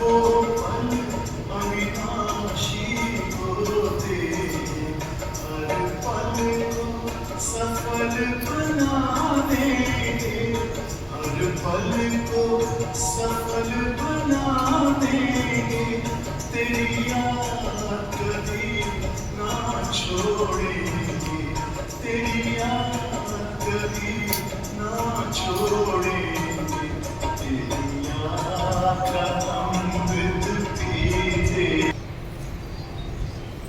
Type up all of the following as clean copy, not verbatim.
पल अविनाशी होते, हर पल को सफल बना देंगे, हर पल को सफल बना देंगे, तेरी याद कभी ना छोड़ेंगे, तेरी याद कभी ना छोड़ेंगे, तेरी याद का अमृत पीते।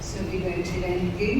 सभी बैठे रहेंगे।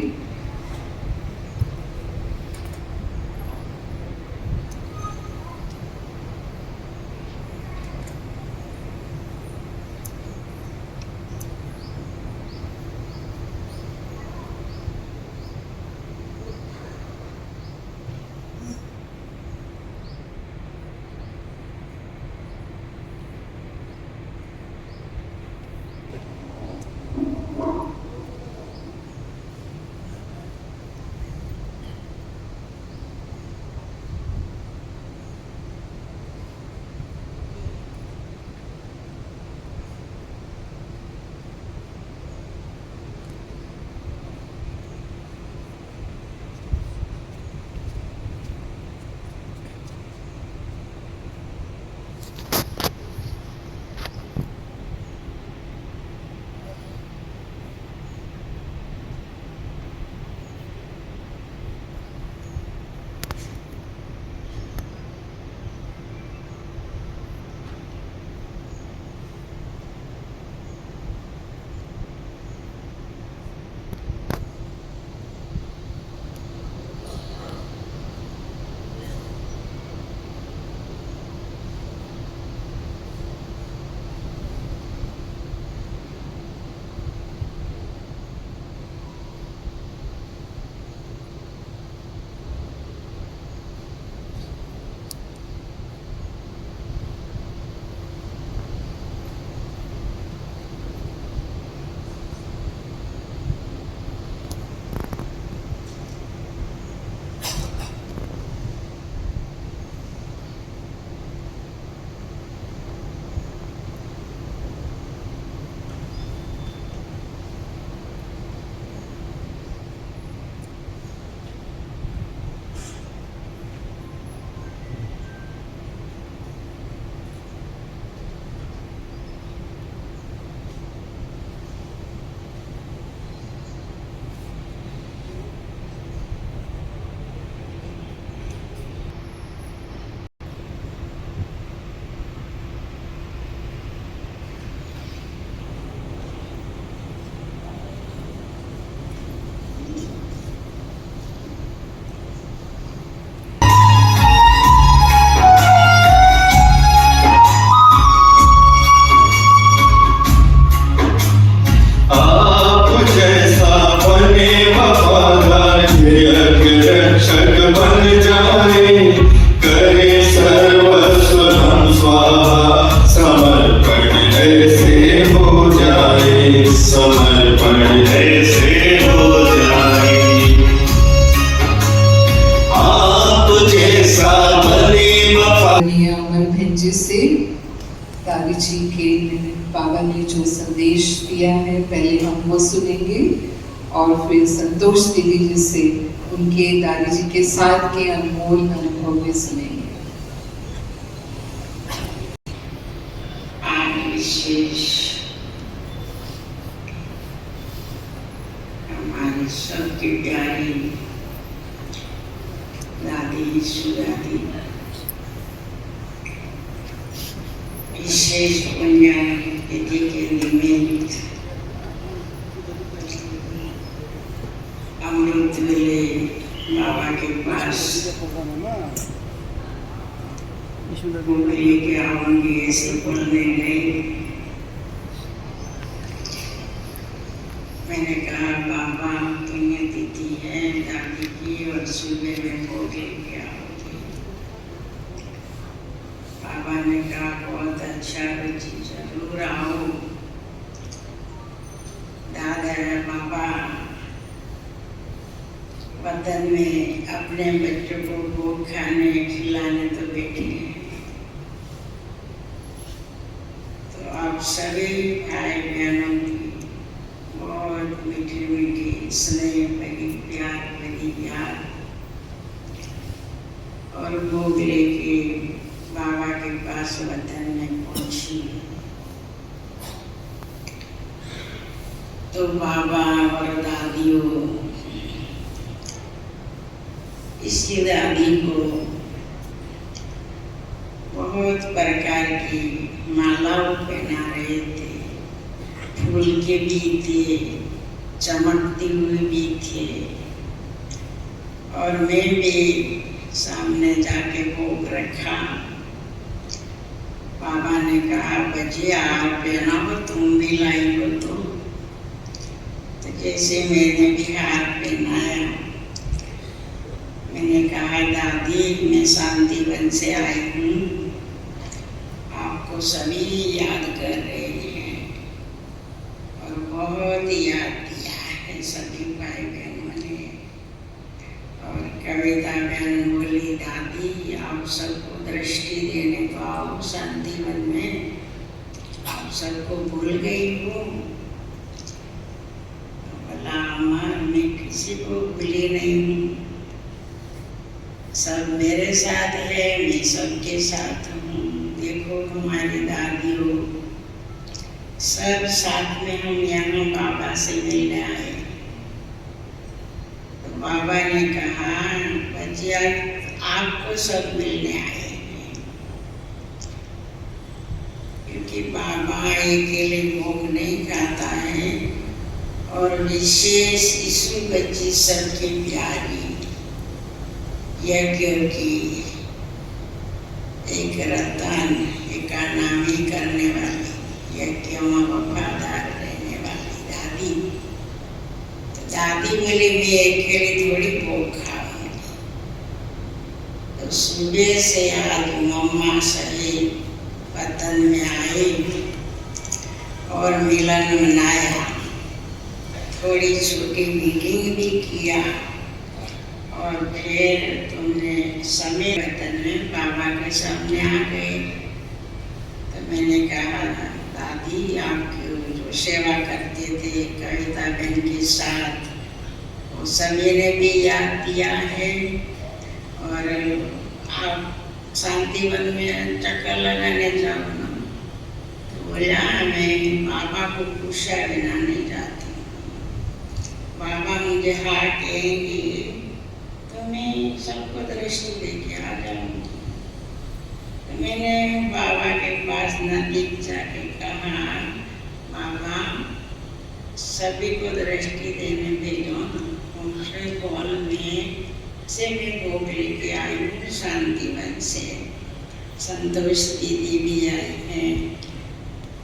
जिससे दादी जी के बाबा ने जो संदेश दिया है पहले हम वो सुनेंगे और फिर संतोष दीदी जी से उनके दादी जी के साथ के अनमोल अनुभव भी सुनेंगे। विशेष हमारी सबकी प्यारी दादी सुदादी विशेष पुण्यतिथि के निमित्त अमृत वेले बाबा के पास लेके आऊंगी ऐसे बोलने गई। मैंने कहा बाबा पुण्यतिथि है दादी की और सुबह में भोग लेके आओगी। बाबा ने कहा बहुत अच्छा बच्ची जरूर आओ। दादा बाबा वतन में अपने बच्चों को भोग खाने खिलाने तो बैठे हैं, तो अब आप सभी भाई बहनों की बहुत मीठी मीठी स्नेह भरी प्यार भरी याद और भोग लेके बाबा के पास वतन में पहुंची। तो बाबा और दादियों, इसकी दादी को बहुत प्रकार की मालाओं पहना रहे थे, फूल के भी थे, चमकते हुए भी थे। और मैं भी सामने जाके भोग रखा। बाबा ने कहा, बचिया आप पहनाओ, तुम भी लाई हो तो जैसे मैंने भी हार पहनाया। मैंने कहा, दादी मैं शांतिवन से आई हूँ, आपको सभी याद कर रहे हैं और बहुत याद किया है सभी भाई बहनों ने। और कविता बहन बोली, दादी आप सबको दृष्टि देने को आओ शांतिवन में, आप सबको भूल गई हो। बोला, अम्मा मैं किसी को भूली नहीं हूँ, सब मेरे साथ है, मैं सबके साथ हूँ। देखो हमारी दादियों, सब साथ में हम यहाँ बाबा से मिलने आए। तो बाबा ने कहा, बचिया आपको सब मिलने आए हैं, क्योंकि बाबा अकेले भोग नहीं खाता है और विशेष यीशु बच्ची सबके प्यारी यज्ञ की एक रतन इकानामी करने वाली, यज्ञ में वफादार रहने वाली दादी। तो दादी बोली, मैं अकेली थोड़ी भोग खाऊंगी। तो सुबह से आज मम्मा सहित वतन में आए और मिलन मनाया, थोड़ी छोटी मीटिंग भी किया और फिर तुमने समय वतन में बाबा के सामने आ गए। तो मैंने कहा, दादी आपकी जो सेवा करते थे कविता बहन के साथ, वो सभी ने भी याद दिया है। और आप शांतिवन में चक्कर लगाने जाओ ना, तो बोला, मैं बाबा को पूछा बिना नहीं जाती, बाबा मुझे हाँ कहेंगे तो मैं सबको दृष्टि देके आ जाऊंगी। तो मैंने बाबा के पास नजदीक जाके कहा, बाबा सभी को दृष्टि देने भेजो, उनसे कॉल में से भी भोग लेके आई हूँ शांतिवन से। संतोष दीदी भी आई हैं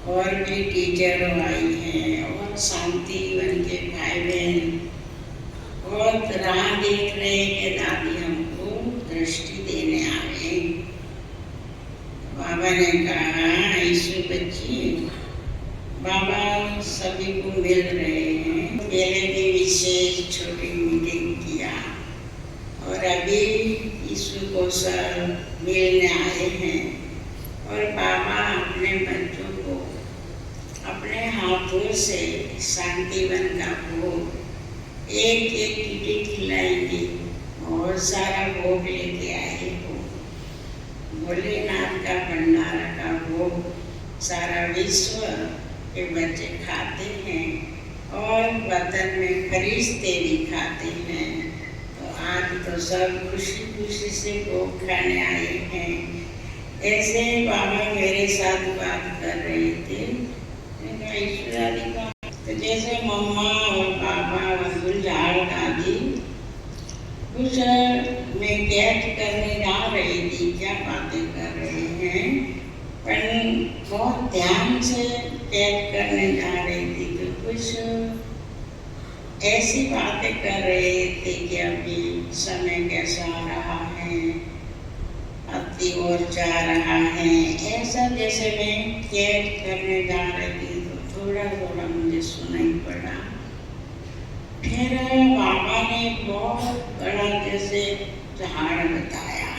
और भी टीचर आई हैं और शांतिवन के भाई बहन बहुत राह देख रहे हैं कि दादी हमको दृष्टि देने आ गए। बाबा ने कहा, यीशु बच्ची बाबा सभी को मिल रहे हैं, पहले भी विशेष छोटी मीटिंग किया और अभी यीशु को सब मिलने आए हैं। और बाबा अपने बच्चों को अपने हाथों से शांतिवन का भोग एक एक कीटी खिलाएंगे, बहुत सारा भोग लेके आए हो। भोलेनाथ का भंडारा का भोग सारा विश्व के बच्चे खाते हैं और वतन में फरिश्ते भी खाते हैं। तो आज तो सब खुशी खुशी से भोग खाने आए हैं। ऐसे बाबा मेरे साथ बात कर रहे थे, ईश्वरी का तो जैसे मम्मा और पापा और गुलजार दादी कुछ मैं कैच करने जा रही थी, क्या बातें कर रहे हैं, पर बहुत ध्यान से कैच करने जा रही थी। तो कुछ ऐसी बातें कर रहे थे कि अभी समय कैसा रहा है, अति और जा रहा है, ऐसा जैसे मैं कैच करने जा रही थी। थोड़ा थोड़ा मुझे सुनाई पड़ा। फिर बाबा ने बहुत बड़ा जैसे झाड़ बताया,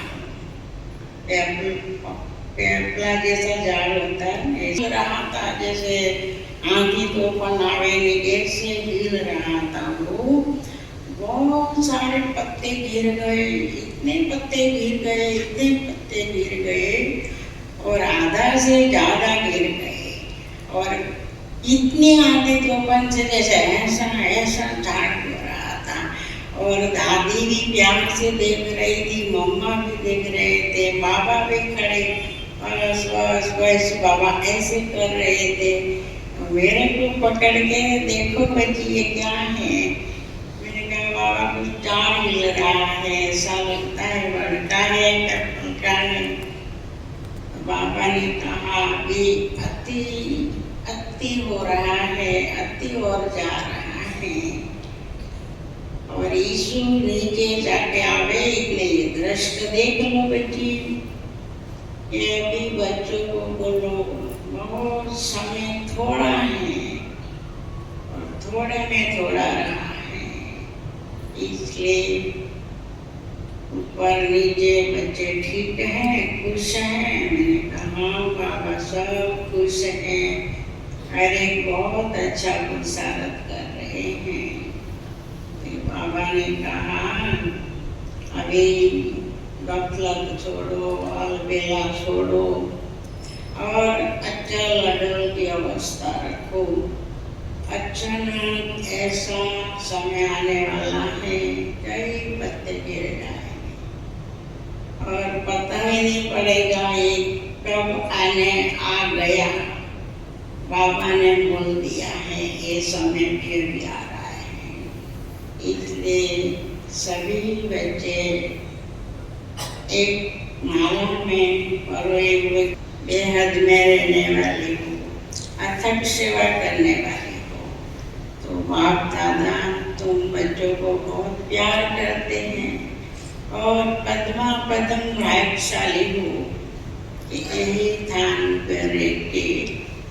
पेपला जैसा झाड़ होता है, ऐसा रहा था जैसे आंधी तूफान आवे ने से हिल रहा था वो। बहुत सारे पत्ते गिर गए, इतने पत्ते गिर गए, इतने पत्ते गिर गए और आधा से ज़्यादा गिर गए। और इतने आंधी तूफान से जैसे ऐसा ऐसा झाड़ हो रहा था। और दादी भी प्यार से देख रही थी, मम्मा भी देख रहे थे, बाबा भी खड़े बस बस बस बाबा ऐसे कर रहे थे। मेरे को पकड़ के देखो बच्ची ये क्या है। मैंने कहा बाबा कुछ झाड़ मिल रहा है, ऐसा लगता है बड़का है हल्का है। बाबा ने कहा अभी अति हो रहा है, अति और जा रहा है। और यीशु नीचे जाके आवे इतने ये दृश्य देख लो बच्ची। ये भी बच्चों को बोलो बहुत समय थोड़ा है और थोड़े में थोड़ा रहा है, इसलिए ऊपर नीचे बच्चे ठीक हैं, खुश हैं। मैंने कहा हाँ बाबा सब खुश हैं, हर एक बहुत अच्छा पुरुषार्थ कर रहे हैं। तो बाबा ने कहा अभी गफलत छोड़ो, अलबेला छोड़ो और अचल अडल की अवस्था रखो। अचानक ऐसा समय आने वाला है, कई पत्ते गिर जाएंगे और पता ही नहीं पड़ेगा ये कब आ गया। बाबा ने बोल दिया है ये समय फिर भी आ रहा है। इसलिए सभी बच्चे एक माला में परोए हुए बेहद में रहने वाली हो, अथक सेवा करने वाली हो। तो बाप दादा तुम बच्चों को बहुत प्यार करते हैं और पद्मा पद्म भाग्यशाली हो कि यही स्थान पर रह के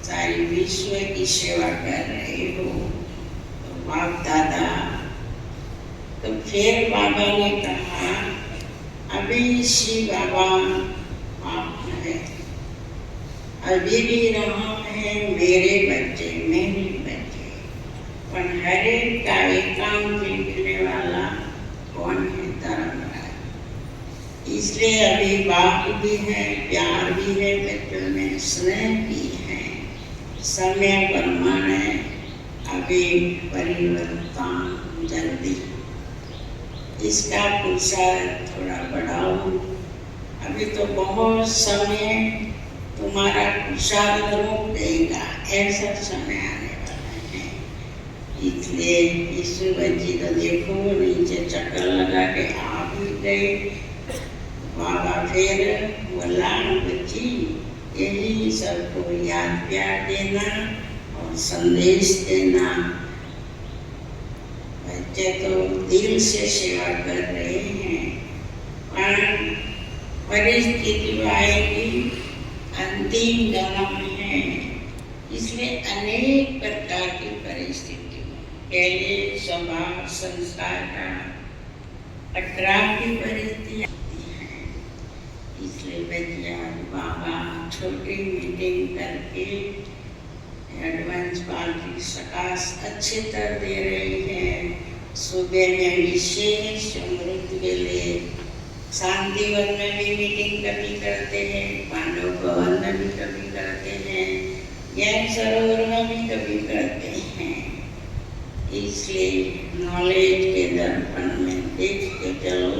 सारी विश्व की सेवा कर रहे हो। तो बाप दादा तो फिर बाबा ने कहा अभी श्री बाबा आप है, अभी भी रहा है मेरे बच्चे मेरे बच्चे, पर हर एक का एक काम देखने वाला कौन है धर्मराज। इसलिए अभी बाप भी है, प्यार भी है बच्चों में, स्नेह भी है। समय प्रमाणे अभी परिवर्तन जल्दी इसका पुरुषार्थ थोड़ा बढ़ाओ। अभी तो बहुत समय तुम्हारा पुरुषार्थ रोक देगा, ऐसा समय आने वाला है। इसलिए यीशु बच्ची तो देखो नीचे चक्कर लगा के आ भी गए। बाबा फिर बोला बच्ची यही सबको याद प्यार देना और संदेश देना। बच्चे तो दिल से सेवा कर रहे हैं, पर परिस्थिति आएगी, अंतिम जन्म है, इसलिए अनेक प्रकार की परिस्थिति पहले स्वभाव संस्कार का टकराव की परिस्थिति आती है। इसलिए बच्चियाँ बाबा छोटी मीटिंग करके एडवांस पार्टी सकाश अच्छी तरह दे रही है। सुबह में विशेष अमृत के लिए शांतिवन में भी मीटिंग कभी करते हैं, पांडव भवन में भी कभी करते हैं, ज्ञान सरोवर में भी कभी करते हैं। इसलिए नॉलेज के दर्पण में देख के चलो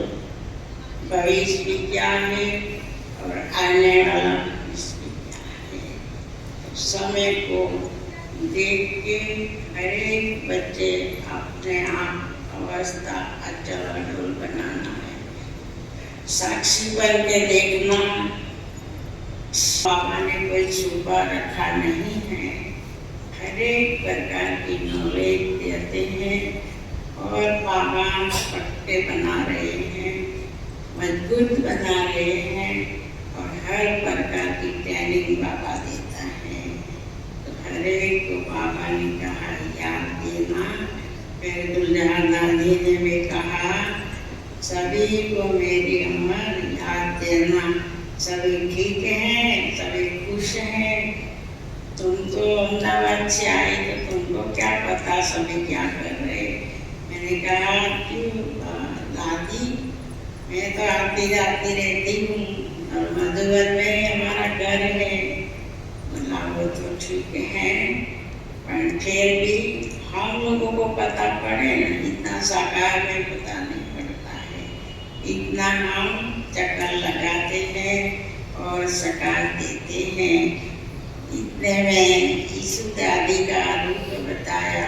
भविष्य भी क्या है और आने वाला भविष्य भी क्या है। तो समय को देख के हर एक बच्चे अपने आप अवस्था अचल अडोल बनाना है। साक्षी बन के देखना, बाबा ने कोई छुपा रखा नहीं है, हर एक प्रकार की नॉलेज देते हैं और बाबा पट्टे बना रहे हैं, मजबूत बना रहे हैं और हर प्रकार की ट्रेनिंग बाबा देता है। तो हर एक को बाबा ने कहा याद देना। फिर दुल्हा दादी ने भी कहा सभी को मेरी अमर याद देना। सभी ठीक हैं, सभी खुश हैं। तुम तो से आई तो तुमको क्या पता सभी क्या कर रहे। मैंने कहा क्यों दादी, मैं तो आती जाती रहती हूँ और मधुबन में हमारा घर है। बोला वो तो ठीक है, पर फिर भी हम लोगों को पता पड़े ना, इतना साकार में पता नहीं पड़ता है। इतना हम चक्कर लगाते हैं और सकार देते हैं। इतने में यीशु दादी का रूप बताया,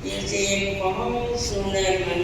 जैसे एक बहुत सुंदर